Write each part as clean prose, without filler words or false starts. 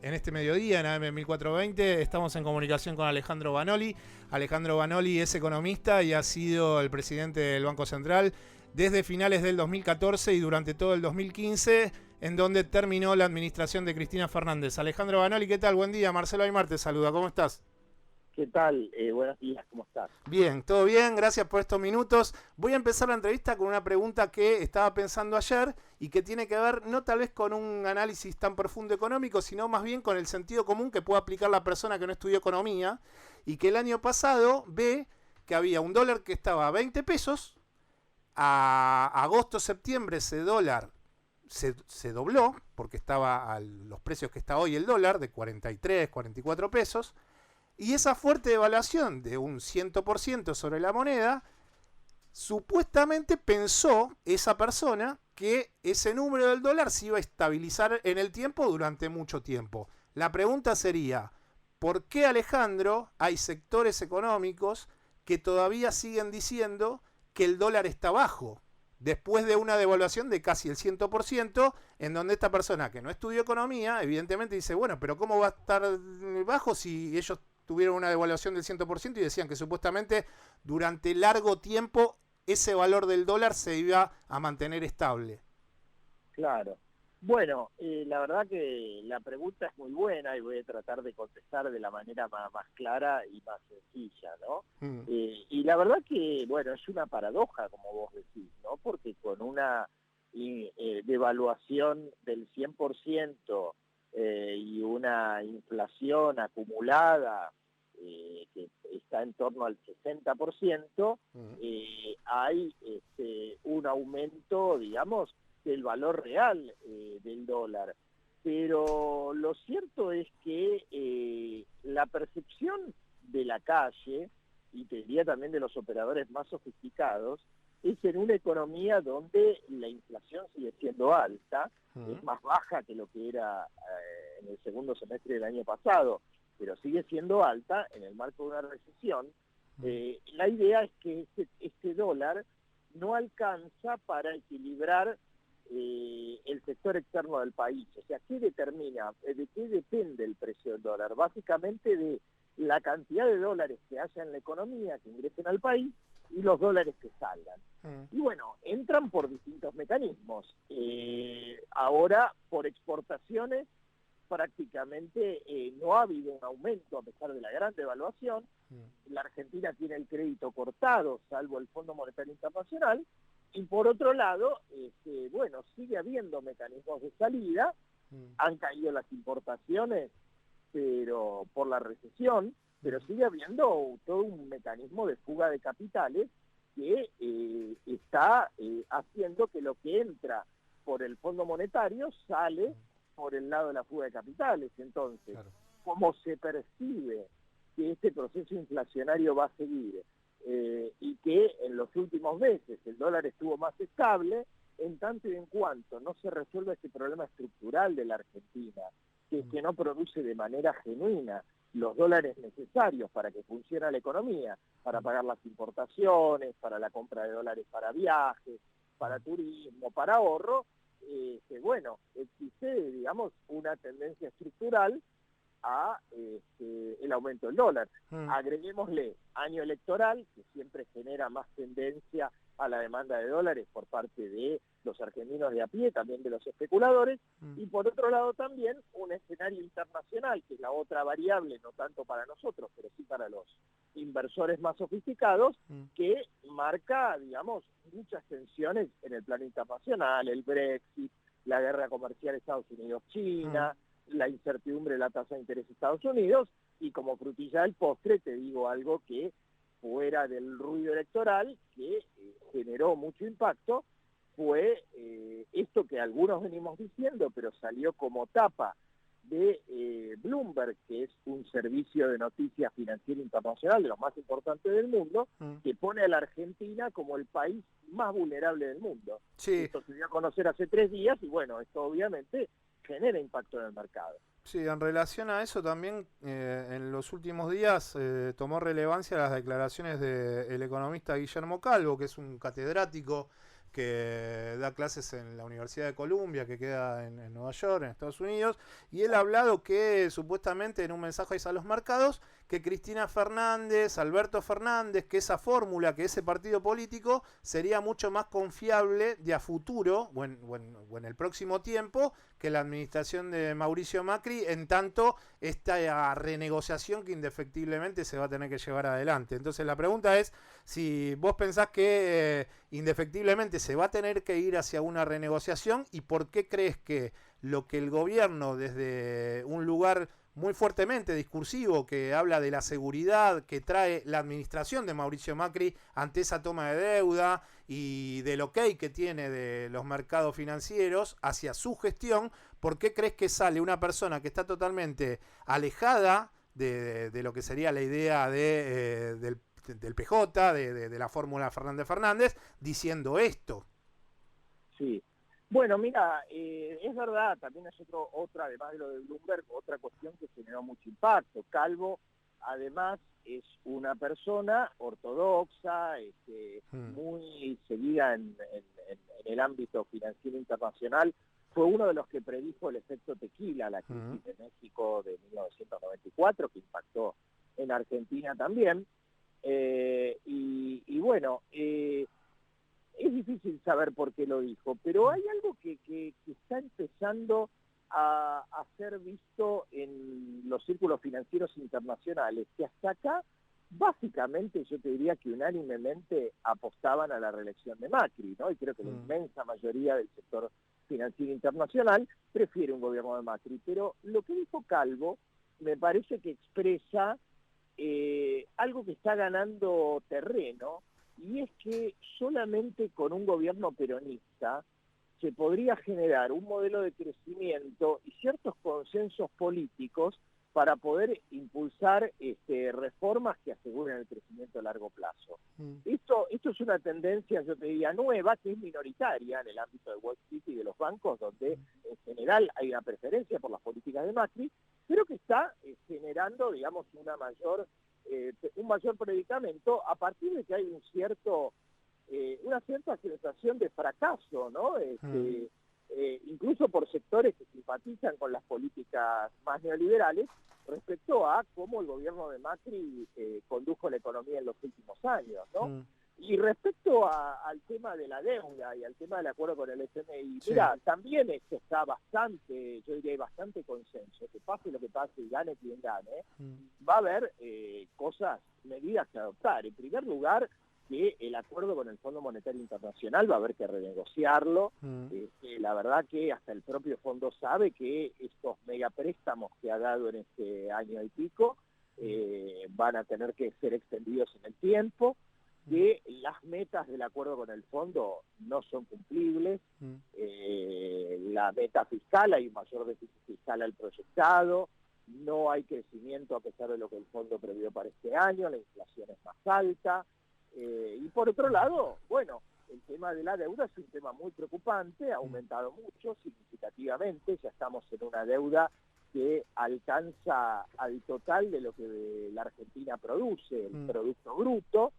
en este mediodía en AM 1420 estamos en comunicación con Alejandro Banoli. Alejandro Banoli es economista y ha sido el presidente del Banco Central desde finales del 2014 y durante todo el 2015, en donde terminó la administración de Cristina Fernández. Alejandro Banoli, ¿qué tal? Buen día. Marcelo Aymar te saluda. ¿Cómo estás? ¿Qué tal? Buenos días, ¿cómo estás? Bien, todo bien, gracias por estos minutos. Voy a empezar la entrevista con una pregunta que estaba pensando ayer y que tiene que ver no tal vez con un análisis tan profundo económico, sino más bien con el sentido común que puede aplicar la persona que no estudió economía y que el año pasado ve que había un dólar que estaba a 20 pesos, a agosto-septiembre ese dólar se dobló, porque estaba a los precios que está hoy el dólar, de 43, 44 pesos, y esa fuerte devaluación de un 100% sobre la moneda, supuestamente pensó esa persona que ese número del dólar se iba a estabilizar en el tiempo durante mucho tiempo. La pregunta sería, ¿por qué, Alejandro, hay sectores económicos que todavía siguen diciendo que el dólar está bajo? Después de una devaluación de casi el 100%, en donde esta persona que no estudió economía, evidentemente dice, bueno, pero ¿cómo va a estar bajo si ellos tuvieron una devaluación del 100% y decían que supuestamente durante largo tiempo ese valor del dólar se iba a mantener estable? Claro. Bueno, la verdad que la pregunta es muy buena y voy a tratar de contestar de la manera más clara y más sencilla, ¿no? Y la verdad que, bueno, es una paradoja, como vos decís, ¿no? Porque con una devaluación del 100% y una inflación acumulada que está en torno al 60%, hay un aumento, digamos, del valor real del dólar. Pero lo cierto es que la percepción de la calle, y te diría también de los operadores más sofisticados, es en una economía donde la inflación sigue siendo alta, es más baja que lo que era en el segundo semestre del año pasado, pero sigue siendo alta en el marco de una recesión. La idea es que este dólar no alcanza para equilibrar el sector externo del país. O sea, ¿qué determina? ¿De qué depende el precio del dólar? Básicamente de la cantidad de dólares que haya en la economía, que ingresen al país, y los dólares que salgan. Y bueno, entran por distintos mecanismos. Ahora, por exportaciones, prácticamente no ha habido un aumento a pesar de la gran devaluación. La Argentina tiene el crédito cortado, salvo el Fondo Monetario Internacional, y por otro lado, bueno, sigue habiendo mecanismos de salida, han caído las importaciones pero por la recesión, pero sigue habiendo todo un mecanismo de fuga de capitales que está haciendo que lo que entra por el Fondo Monetario sale por el lado de la fuga de capitales. Entonces, claro, ¿cómo se percibe que este proceso inflacionario va a seguir? Y que en los últimos meses el dólar estuvo más estable, en tanto y en cuanto no se resuelve este problema estructural de la Argentina, que no produce de manera genuina los dólares necesarios para que funcione la economía, para pagar las importaciones, para la compra de dólares para viajes, para turismo, para ahorro, bueno, existe, digamos, una tendencia estructural a el aumento del dólar. Agreguémosle año electoral, que siempre genera más tendencia a la demanda de dólares por parte de los argentinos de a pie, también de los especuladores, y por otro lado también un escenario internacional, que es la otra variable, no tanto para nosotros, pero sí para los inversores más sofisticados, que marca, digamos, muchas tensiones en el plano internacional, el Brexit, la guerra comercial Estados Unidos-China, la incertidumbre de la tasa de interés de Estados Unidos, y como frutilla del postre te digo algo que fuera del ruido electoral, que generó mucho impacto, fue esto que algunos venimos diciendo, pero salió como tapa de Bloomberg, que es un servicio de noticias financiero internacional de los más importantes del mundo, que pone a la Argentina como el país más vulnerable del mundo. Sí. Esto se dio a conocer hace 3 días y bueno, esto obviamente genera impacto en el mercado. Sí, en relación a eso también, en los últimos días tomó relevancia las declaraciones del economista Guillermo Calvo, que es un catedrático que da clases en la Universidad de Columbia, que queda en Nueva York, en Estados Unidos, y él ha hablado que supuestamente en un mensaje a los mercados, que Cristina Fernández, Alberto Fernández, que esa fórmula, que ese partido político sería mucho más confiable de a futuro o en el próximo tiempo que la administración de Mauricio Macri, en tanto esta renegociación que indefectiblemente se va a tener que llevar adelante. Entonces la pregunta es si vos pensás que indefectiblemente se va a tener que ir hacia una renegociación, y por qué crees que lo que el gobierno desde un lugar muy fuertemente discursivo, que habla de la seguridad que trae la administración de Mauricio Macri ante esa toma de deuda y del ok que tiene de los mercados financieros hacia su gestión, ¿por qué crees que sale una persona que está totalmente alejada de lo que sería la idea del PJ, de la fórmula Fernández, diciendo esto? Sí. Bueno, mira, es verdad, también es otra, además de lo de Bloomberg, otra cuestión que generó mucho impacto. Calvo, además, es una persona ortodoxa, muy seguida en el ámbito financiero internacional. Fue uno de los que predijo el efecto tequila, la crisis de México de 1994, que impactó en Argentina también. Y bueno, es difícil saber por qué lo dijo, pero hay algo que está empezando a ser visto en los círculos financieros internacionales, que hasta acá, básicamente, yo te diría que unánimemente apostaban a la reelección de Macri, ¿no? Y creo que la inmensa mayoría del sector financiero internacional prefiere un gobierno de Macri. Pero lo que dijo Calvo me parece que expresa algo que está ganando terreno, y es que solamente con un gobierno peronista se podría generar un modelo de crecimiento y ciertos consensos políticos para poder impulsar reformas que aseguren el crecimiento a largo plazo. Esto es una tendencia, yo te diría, nueva, que es minoritaria en el ámbito de Wall Street y de los bancos, donde en general hay una preferencia por las políticas de Macri, pero que está generando, digamos, un mayor predicamento a partir de que hay una cierta sensación de fracaso, ¿no? Incluso por sectores que simpatizan con las políticas más neoliberales respecto a cómo el gobierno de Macri condujo la economía en los últimos años, ¿no? Y respecto al tema de la deuda y al tema del acuerdo con el FMI, mira, también esto está bastante, yo diría, bastante consenso, que pase lo que pase y gane quien gane, va a haber medidas que adoptar. En primer lugar, que el acuerdo con el Fondo Monetario Internacional va a haber que renegociarlo. La verdad que hasta el propio fondo sabe que estos megapréstamos que ha dado en este año y pico van a tener que ser extendidos en el tiempo, que las metas del acuerdo con el fondo no son cumplibles. La meta fiscal, hay un mayor déficit fiscal al proyectado, no hay crecimiento a pesar de lo que el fondo previó para este año, la inflación es más alta. Y por otro lado, bueno, el tema de la deuda es un tema muy preocupante, ha aumentado mucho, significativamente, ya estamos en una deuda que alcanza al total de lo que la Argentina produce, el Producto Bruto.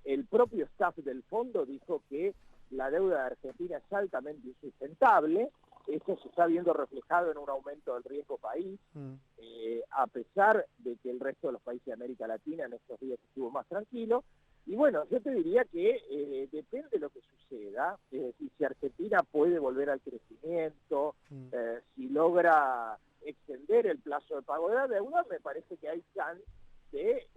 El propio staff del fondo dijo que la deuda de Argentina es altamente insustentable. Esto se está viendo reflejado en un aumento del riesgo país, a pesar de que el resto de los países de América Latina en estos días estuvo más tranquilo. Y bueno, yo te diría que depende de lo que suceda, es decir, si Argentina puede volver al crecimiento, si logra extender el plazo de pago de la deuda, me parece que hay chance de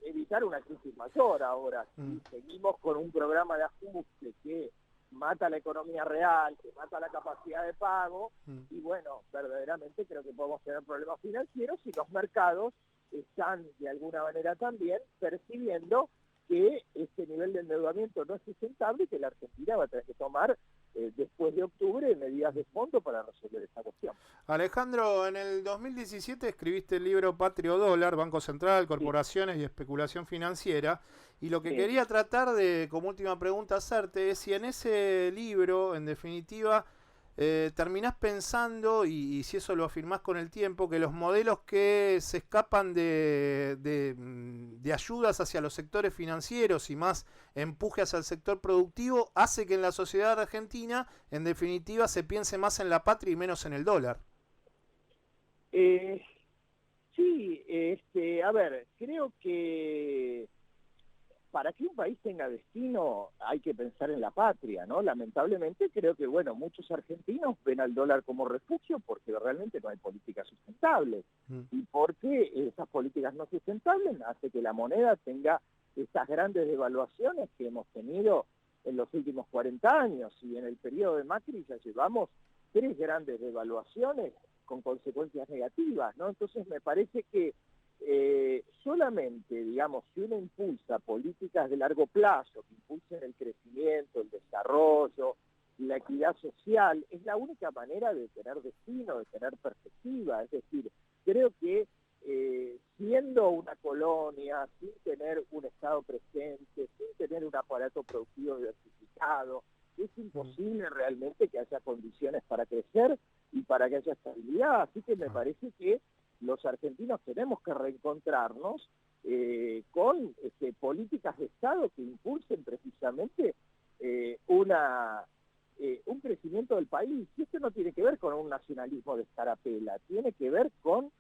evitar una crisis mayor. Ahora, si seguimos con un programa de ajuste que mata la economía real, que mata la capacidad de pago, y bueno, verdaderamente creo que podemos tener problemas financieros si los mercados están de alguna manera también percibiendo que este nivel de endeudamiento no es sustentable y que la Argentina va a tener que tomar después de octubre medidas de fondo para resolver esta cuestión. Alejandro, en el 2017 escribiste el libro Patrio Dólar, Banco Central, Corporaciones y Especulación Financiera, y lo que quería tratar de, como última pregunta, hacerte es si en ese libro, en definitiva, terminás pensando, y si eso lo afirmás con el tiempo, que los modelos que se escapan de ayudas hacia los sectores financieros y más empuje hacia el sector productivo, hace que en la sociedad argentina, en definitiva, se piense más en la patria y menos en el dólar. Sí, a ver, creo que para que un país tenga destino hay que pensar en la patria, ¿no? Lamentablemente creo que, bueno, muchos argentinos ven al dólar como refugio porque realmente no hay políticas sustentables. Y porque esas políticas no sustentables hace que la moneda tenga estas grandes devaluaciones que hemos tenido en los últimos 40 años. Y en el periodo de Macri ya llevamos 3 grandes devaluaciones con consecuencias negativas, ¿no? Entonces me parece que solamente, digamos, si uno impulsa políticas de largo plazo, que impulsen el crecimiento, el desarrollo, la equidad social, es la única manera de tener destino, de tener perspectiva. Es decir, creo que siendo una colonia, sin tener un Estado presente, sin tener un aparato productivo diversificado, es imposible realmente que haya condiciones para crecer y para que haya estabilidad. Así que me parece que los argentinos tenemos que reencontrarnos con políticas de Estado que impulsen precisamente un crecimiento del país. Y esto no tiene que ver con un nacionalismo de escarapela, tiene que ver con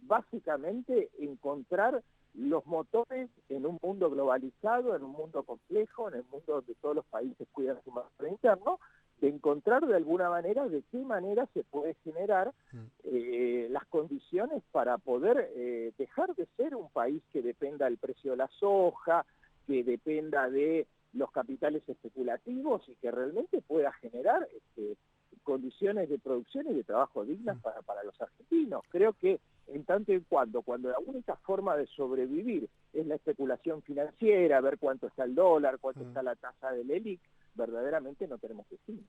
básicamente encontrar los motores en un mundo globalizado, en un mundo complejo, en el mundo donde todos los países cuidan su mercado interno, de encontrar de alguna manera de qué manera se puede generar las condiciones para poder dejar de ser un país que dependa del precio de la soja, que dependa de los capitales especulativos y que realmente pueda generar condiciones de producción y de trabajo dignas para los argentinos. Creo que en tanto y cuando la única forma de sobrevivir es la especulación financiera, ver cuánto está el dólar, cuánto está la tasa del ELIC, verdaderamente no tenemos destino.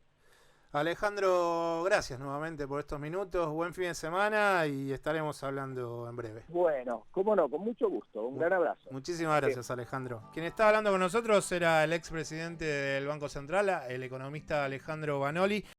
Alejandro, gracias nuevamente por estos minutos, buen fin de semana y estaremos hablando en breve. Bueno, cómo no, con mucho gusto, un gran abrazo. Muchísimas gracias, Alejandro. Quien estaba hablando con nosotros era el expresidente del Banco Central, el economista Alejandro Banoli.